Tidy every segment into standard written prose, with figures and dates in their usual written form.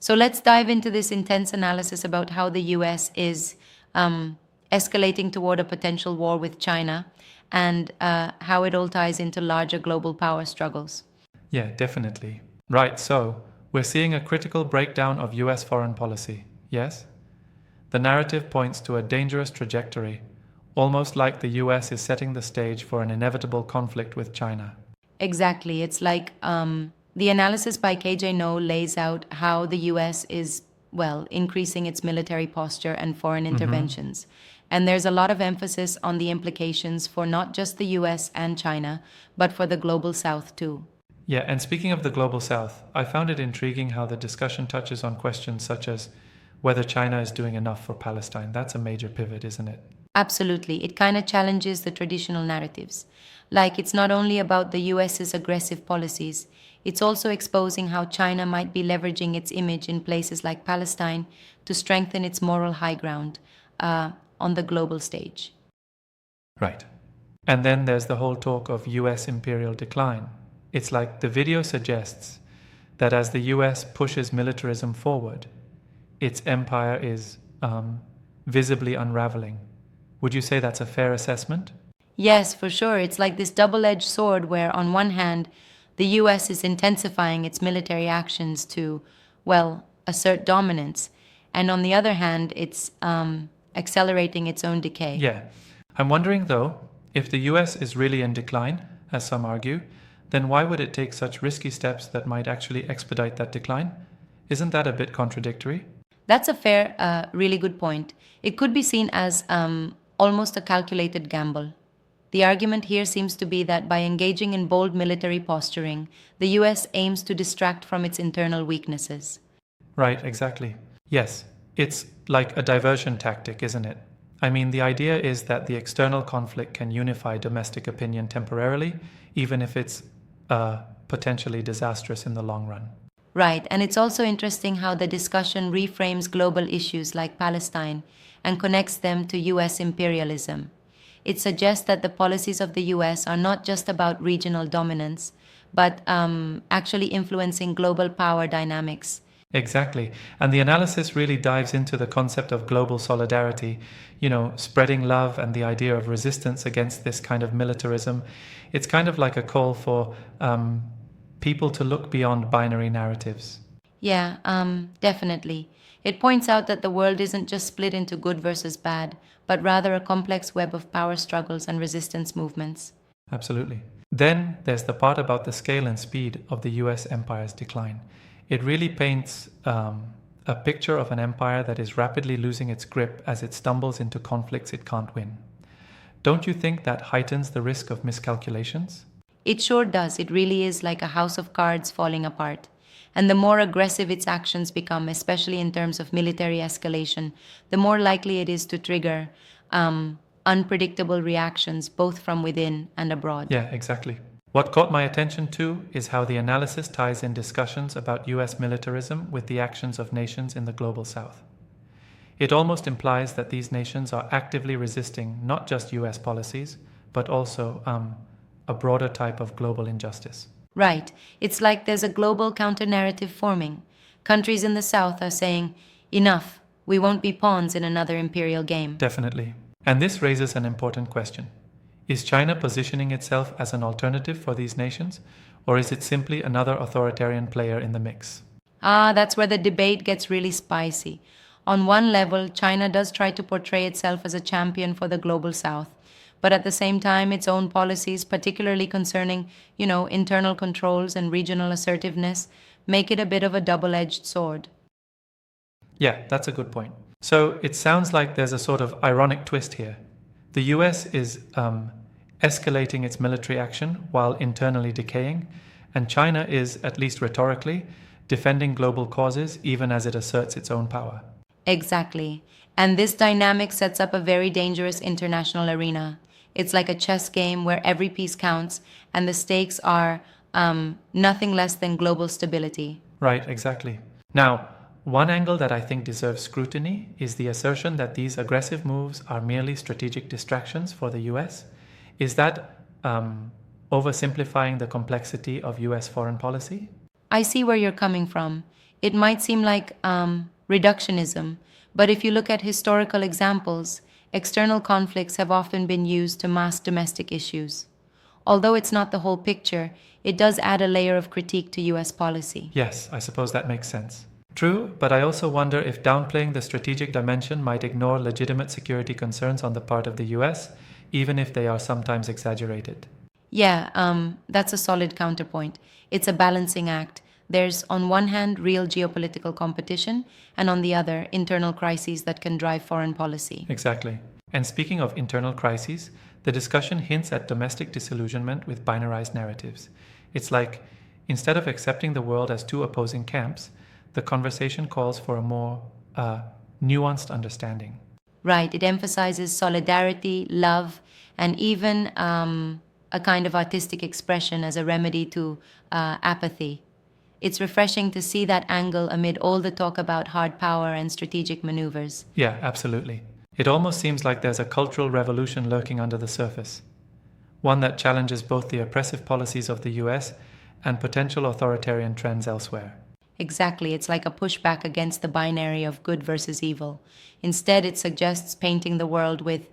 So let's dive into this intense analysis about how the US is escalating toward a potential war with China and how it all ties into larger global power struggles. Yeah, definitely. Right, so we're seeing a critical breakdown of US foreign policy, yes? The narrative points to a dangerous trajectory, almost like the US is setting the stage for an inevitable conflict with China. Exactly. It's like the analysis by KJ No lays out how the US is, well, increasing its military posture and foreign interventions. And there's a lot of emphasis on the implications for not just the US and China, but for the global South too. Yeah, and speaking of the global south, I found it intriguing how the discussion touches on questions such as whether China is doing enough for Palestine. That's a major pivot, isn't it? Absolutely. It kind of challenges the traditional narratives. Like, it's not only about the US's aggressive policies, it's also exposing how China might be leveraging its image in places like Palestine to strengthen its moral high ground on the global stage. Right. And then there's the whole talk of US imperial decline. It's like the video suggests that as the US pushes militarism forward, its empire is visibly unraveling. Would you say that's a fair assessment? Yes, for sure. It's like this double edged sword where, on one hand, the US is intensifying its military actions to, well, assert dominance, and on the other hand, it's accelerating its own decay. Yeah. I'm wondering, though, if the US is really in decline, as some argue, then why would it take such risky steps that might actually expedite that decline? Isn't that a bit contradictory? That's a fair, really good point. It could be seen as almost a calculated gamble. The argument here seems to be that by engaging in bold military posturing, the US aims to distract from its internal weaknesses. Right, exactly. Yes, it's like a diversion tactic, isn't it? I mean, the idea is that the external conflict can unify domestic opinion temporarily, even if it's potentially disastrous in the long run. Right, and it's also interesting how the discussion reframes global issues like Palestine and connects them to US imperialism. It suggests that the policies of the US are not just about regional dominance, but actually influencing global power dynamics. Exactly. And the analysis really dives into the concept of global solidarity, spreading love and the idea of resistance against this kind of militarism. It's kind of like a call for people to look beyond binary narratives. Yeah, definitely. It points out that the world isn't just split into good versus bad, but rather a complex web of power struggles and resistance movements. Absolutely. Then there's the part about the scale and speed of the US empire's decline. It really paints a picture of an empire that is rapidly losing its grip as it stumbles into conflicts it can't win. Don't you think that heightens the risk of miscalculations? It sure does. It really is like a house of cards falling apart. And the more aggressive its actions become, especially in terms of military escalation, the more likely it is to trigger unpredictable reactions both from within and abroad. Yeah, exactly. What caught my attention too is how the analysis ties in discussions about US militarism with the actions of nations in the global south. It almost implies that these nations are actively resisting not just US policies, but also a broader type of global injustice. Right. It's like there's a global counter-narrative forming. Countries in the South are saying, enough, we won't be pawns in another imperial game. Definitely. And this raises an important question. Is China positioning itself as an alternative for these nations, or is it simply another authoritarian player in the mix? That's where the debate gets really spicy. On one level, China does try to portray itself as a champion for the global South, but at the same time, its own policies, particularly concerning, internal controls and regional assertiveness, make it a bit of a double-edged sword. Yeah, that's a good point. So it sounds like there's a sort of ironic twist here. The US is escalating its military action while internally decaying, and China is, at least rhetorically, defending global causes even as it asserts its own power. Exactly. And this dynamic sets up a very dangerous international arena. It's like a chess game where every piece counts, and the stakes are nothing less than global stability. Right, exactly. Now, one angle that I think deserves scrutiny is the assertion that these aggressive moves are merely strategic distractions for the US. Is that oversimplifying the complexity of US foreign policy? I see where you're coming from. It might seem like reductionism, but if you look at historical examples, external conflicts have often been used to mask domestic issues. Although it's not the whole picture, it does add a layer of critique to US policy. Yes, I suppose that makes sense. True, but I also wonder if downplaying the strategic dimension might ignore legitimate security concerns on the part of the US, even if they are sometimes exaggerated. Yeah, that's a solid counterpoint. It's a balancing act. There's, on one hand, real geopolitical competition, and on the other, internal crises that can drive foreign policy. Exactly. And speaking of internal crises, the discussion hints at domestic disillusionment with binarized narratives. It's like, instead of accepting the world as two opposing camps, the conversation calls for a more nuanced understanding. Right, it emphasizes solidarity, love, and even a kind of artistic expression as a remedy to apathy. It's refreshing to see that angle amid all the talk about hard power and strategic maneuvers. Yeah, absolutely. It almost seems like there's a cultural revolution lurking under the surface, one that challenges both the oppressive policies of the US and potential authoritarian trends elsewhere. Exactly, it's like a pushback against the binary of good versus evil. Instead, it suggests painting the world with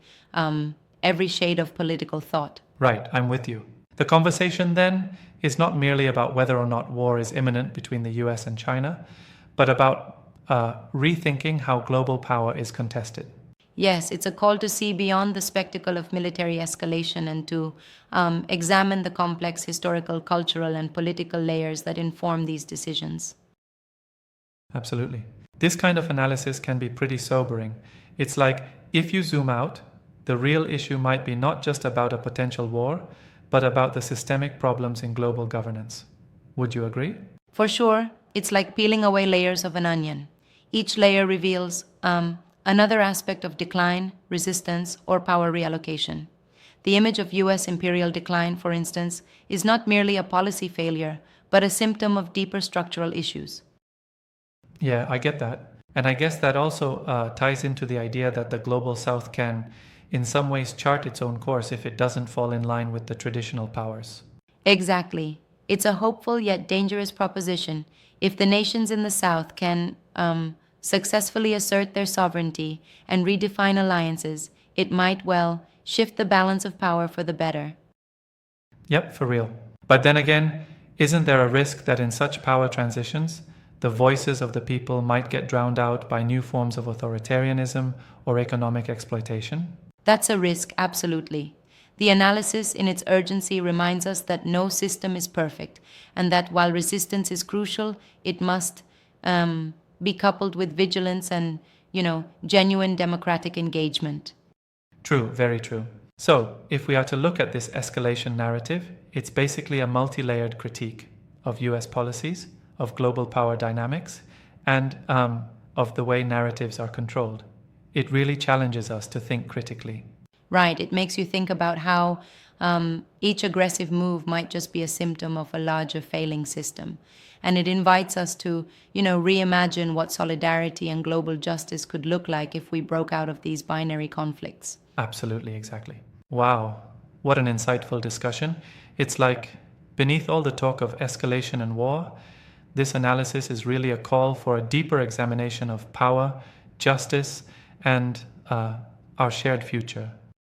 every shade of political thought. Right, I'm with you. The conversation then is not merely about whether or not war is imminent between the US and China, but about rethinking how global power is contested. Yes, it's a call to see beyond the spectacle of military escalation and to examine the complex historical, cultural, and political layers that inform these decisions. Absolutely. This kind of analysis can be pretty sobering. It's like, if you zoom out, the real issue might be not just about a potential war, but about the systemic problems in global governance. Would you agree? For sure, it's like peeling away layers of an onion. Each layer reveals another aspect of decline, resistance, or power reallocation. The image of US imperial decline, for instance, is not merely a policy failure, but a symptom of deeper structural issues. Yeah, I get that. And I guess that also ties into the idea that the global south can, in some ways, chart its own course if it doesn't fall in line with the traditional powers. Exactly. It's a hopeful yet dangerous proposition. If the nations in the South can successfully assert their sovereignty and redefine alliances, it might well shift the balance of power for the better. Yep, for real. But then again, isn't there a risk that in such power transitions, the voices of the people might get drowned out by new forms of authoritarianism or economic exploitation? That's a risk, absolutely. The analysis in its urgency reminds us that no system is perfect, and that while resistance is crucial, it must be coupled with vigilance and, genuine democratic engagement. True, very true. So, if we are to look at this escalation narrative, it's basically a multi-layered critique of US policies, of global power dynamics, and of the way narratives are controlled. It really challenges us to think critically. Right, it makes you think about how each aggressive move might just be a symptom of a larger failing system. And it invites us to, reimagine what solidarity and global justice could look like if we broke out of these binary conflicts. Absolutely, exactly. Wow, what an insightful discussion. It's like, beneath all the talk of escalation and war, this analysis is really a call for a deeper examination of power, justice, and our shared future.